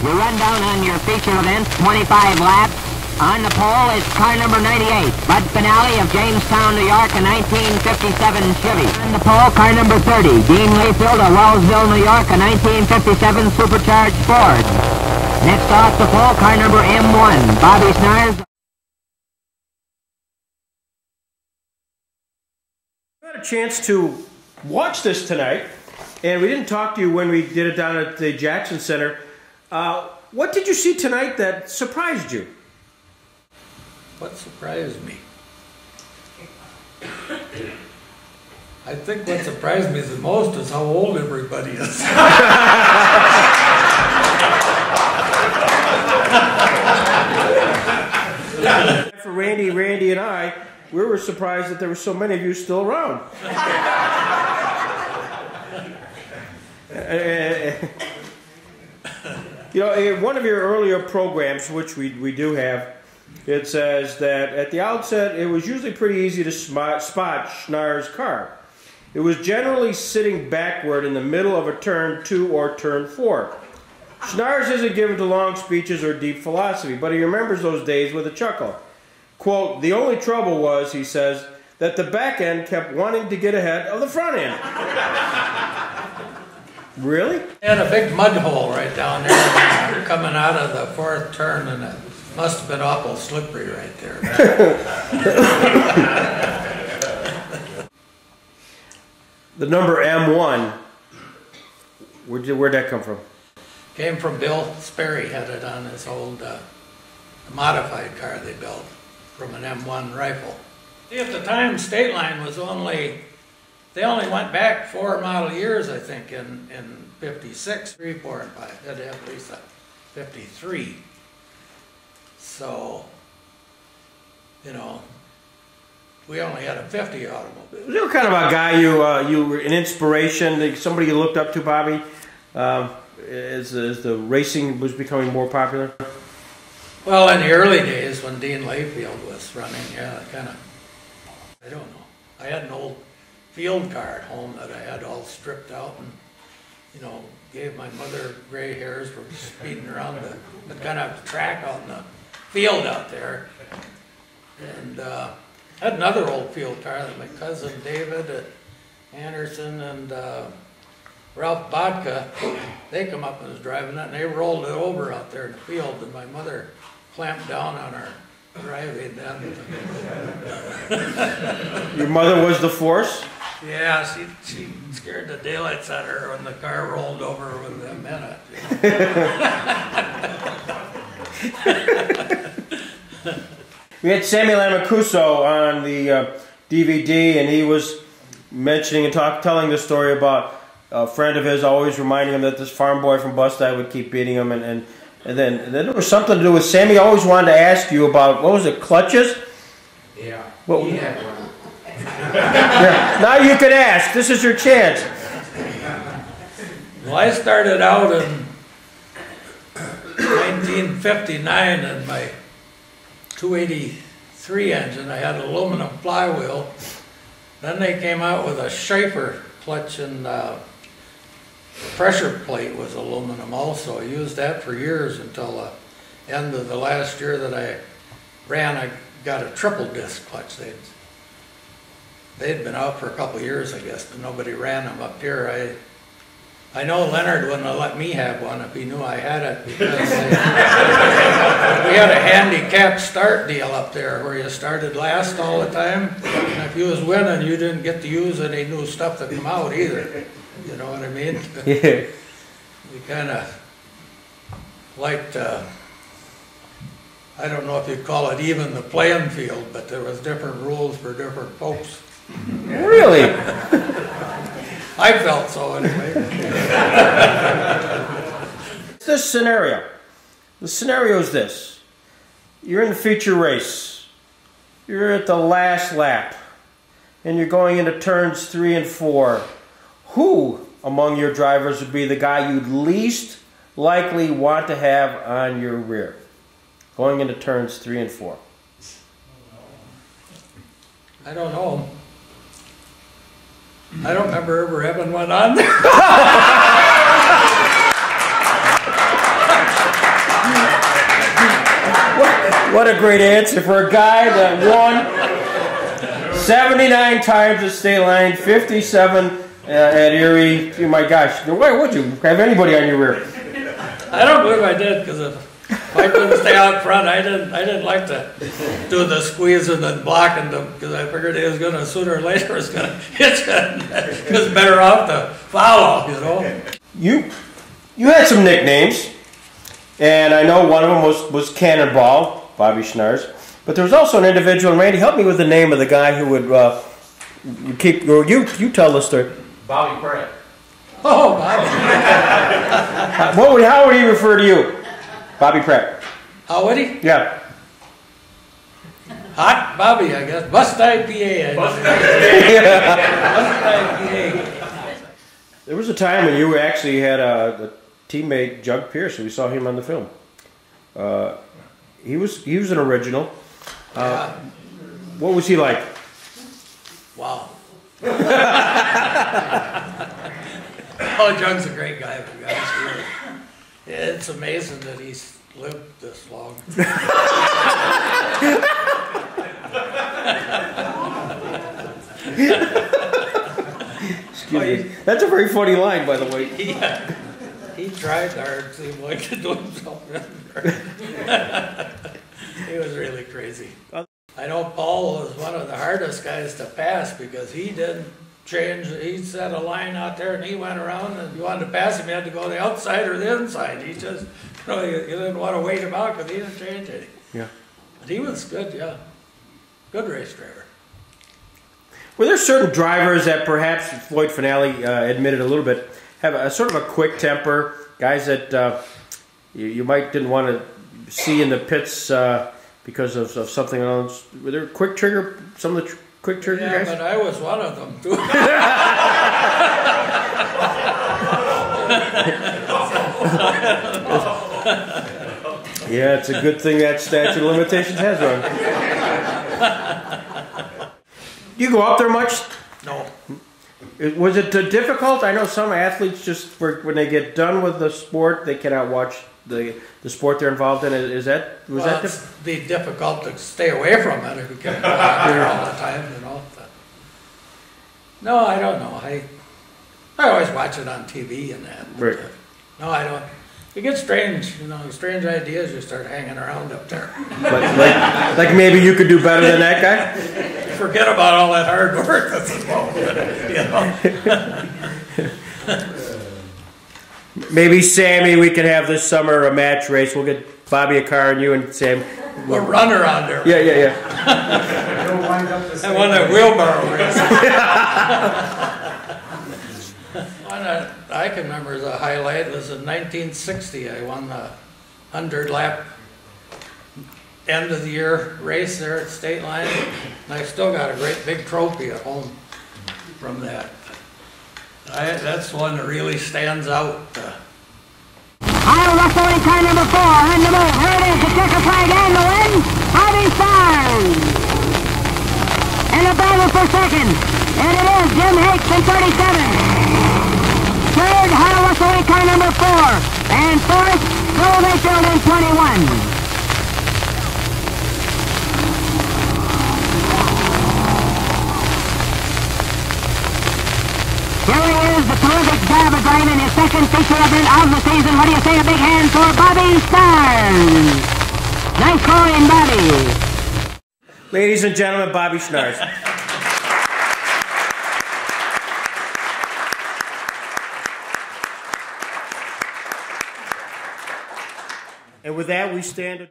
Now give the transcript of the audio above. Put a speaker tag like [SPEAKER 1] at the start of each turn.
[SPEAKER 1] We run down on your feature event, 25 laps. On the pole is car number 98, Bud Finale of Jamestown, New York, a 1957 Chevy. On the pole, car number 30, Dean Layfield of Wellsville, New York, a 1957 Supercharged Ford. Next off the pole, car number M1, Bobby Schnars.
[SPEAKER 2] We had a chance to watch this tonight, and we didn't talk to you when we did it down at the Jackson Center. What did you see tonight that surprised you?
[SPEAKER 3] What surprised me? I think what surprised me the most is how old everybody is.
[SPEAKER 2] For Randy and I, we were surprised that there were so many of you still around. You know, in one of your earlier programs, which we do have, it says that at the outset, it was usually pretty easy to spot Schnars' car. It was generally sitting backward in the middle of a turn 2 or turn 4. Schnars isn't given to long speeches or deep philosophy, but he remembers those days with a chuckle. Quote, "The only trouble was," he says, "that the back end kept wanting to get ahead of the front end." Really?
[SPEAKER 3] Had a big mud hole right down there coming out of the 4th turn, and it must have been awful slippery right there.
[SPEAKER 2] The number M1, where'd that come from?
[SPEAKER 3] Came from Bill Sperry, had it on his old modified car they built from an M1 rifle. See, at the time, Stateline was they only went back 4 model years, I think, in 56, 3, 4, and 5. Had to have at least a 53. So, you know, we only had a 50 automobile.
[SPEAKER 2] Was you kind of a guy you were an inspiration, somebody you looked up to, Bobby, as the racing was becoming more popular?
[SPEAKER 3] Well, in the early days when Dean Layfield was running, yeah, kind of, I don't know. I had an old field car at home that I had all stripped out and, you know, gave my mother gray hairs from speeding around the kind of track out in the field out there. And I had another old field car that my cousin David Anderson and Ralph Bodka, they come up and was driving it, and they rolled it over out there in the field, and my mother clamped down on our driving then.
[SPEAKER 2] Your mother was the force?
[SPEAKER 3] Yeah, she scared the daylights out of her when the car rolled over with them in it.
[SPEAKER 2] We had Samuel Amacuso on the DVD, and he was mentioning and telling the story about a friend of his always reminding him that this farm boy from Busti would keep beating him, and then there was something to do with Sammy always wanted to ask you about, what was it, clutches?
[SPEAKER 4] Yeah,
[SPEAKER 2] what,
[SPEAKER 4] he had one.
[SPEAKER 2] Yeah. Now you can ask. This is your chance.
[SPEAKER 3] Well, I started out in 1959 in my 283 engine. I had an aluminum flywheel. Then they came out with a Schaefer clutch, and the pressure plate was aluminum also. I used that for years until the end of the last year that I ran. I got a triple disc clutch. They'd been out for a couple of years, I guess, but nobody ran them up here. I know Leonard wouldn't have let me have one if he knew I had it, because we had a handicapped start deal up there where you started last all the time, and if you was winning, you didn't get to use any new stuff that come out either. You know what I mean?
[SPEAKER 2] Yeah.
[SPEAKER 3] We kind of liked, I don't know if you'd call it even the playing field, but there was different rules for different folks.
[SPEAKER 2] Really?
[SPEAKER 3] I felt so anyway.
[SPEAKER 2] This scenario. The scenario is this. You're in the feature race. You're at the last lap. And you're going into turns 3 and 4. Who among your drivers would be the guy you'd least likely want to have on your rear? Going into turns 3 and 4.
[SPEAKER 3] I don't know. I don't remember ever having one on there.
[SPEAKER 2] What a great answer for a guy that won 79 times at Stateline, 57 at Erie. Oh my gosh, why would you have anybody on your rear?
[SPEAKER 3] I don't believe I did, because if I couldn't stay out front, I didn't like to do the squeezing and blocking them, because I figured it was going to, sooner or later, it was going to hit you. It was better off to follow, you know.
[SPEAKER 2] You had some nicknames, and I know one of them was Cannonball, Bobby Schnars, but there was also an individual, and Randy, help me with the name of the guy who would keep, you tell the story.
[SPEAKER 4] Bobby Pratt.
[SPEAKER 3] Oh, Bobby.
[SPEAKER 2] How would he refer to you? Bobby Pratt.
[SPEAKER 3] How would he?
[SPEAKER 2] Yeah.
[SPEAKER 3] Hot Bobby, I guess. Busti PA. Busti PA.
[SPEAKER 2] There was a time when you actually had a teammate, Jug Pierce, we saw him on the film. He was an original.
[SPEAKER 3] Yeah.
[SPEAKER 2] What was he like?
[SPEAKER 3] Wow. Oh, Jug's a great guy, for God's sake. It's amazing that he's lived this long.
[SPEAKER 2] Excuse me. That's a very funny line, by the way.
[SPEAKER 3] Yeah. He tried hard, seemed like to do himself. He was really crazy. I know Paul was one of the hardest guys to pass, because he didn't change. He set a line out there and he went around, and if you wanted to pass him, you had to go the outside or the inside. He just, you didn't want to wait him out because he didn't change anything.
[SPEAKER 2] Yeah.
[SPEAKER 3] But he was good, yeah. Good race driver.
[SPEAKER 2] Were there certain drivers that perhaps Floyd Finale admitted a little bit have a sort of a quick temper, guys that you might didn't want to see in the pits because of something else? Were there quick trigger, some of the quick trigger guys?
[SPEAKER 3] Yeah, but I was one of them too.
[SPEAKER 2] Yeah, it's a good thing that statute of limitations has run. Do you go up there much?
[SPEAKER 3] No.
[SPEAKER 2] Was it difficult? I know some athletes just, when they get done with the sport, they cannot watch the sport they're involved in. Was that
[SPEAKER 3] It'd be difficult to stay away from it if you kept going out there all the time, you know. But no, I don't know. I always watch it on TV and that.
[SPEAKER 2] Right.
[SPEAKER 3] No, I don't. You get strange, strange ideas. You start hanging around up there.
[SPEAKER 2] like maybe you could do better than that guy?
[SPEAKER 3] Forget about all that hard work that's involved in it,
[SPEAKER 2] Maybe Sammy, we can have this summer a match race. We'll get Bobby a car and you and Sam.
[SPEAKER 3] We'll run around there.
[SPEAKER 2] Yeah.
[SPEAKER 3] I won that wheelbarrow race. One I can remember as a highlight was in 1960. I won the 100-lap end of the year race there at Stateline, and I still got a great big trophy at home from that. That's one that really stands out.
[SPEAKER 1] Iowa Wrestling car number 4 on the move. Here it is, the checker flag and the win. Bobby Schnars. And the battle for second. And it is Jim Hakes in 37. Third, Iowa Wrestling car number 4. And fourth, Joe Mayfield in 21. Here he is, the terrific job of driving his second feature event of the season. What do you say? A big hand for Bobby Schnars. Nice scoring, Bobby.
[SPEAKER 2] Ladies and gentlemen, Bobby Schnars. And with that, we stand...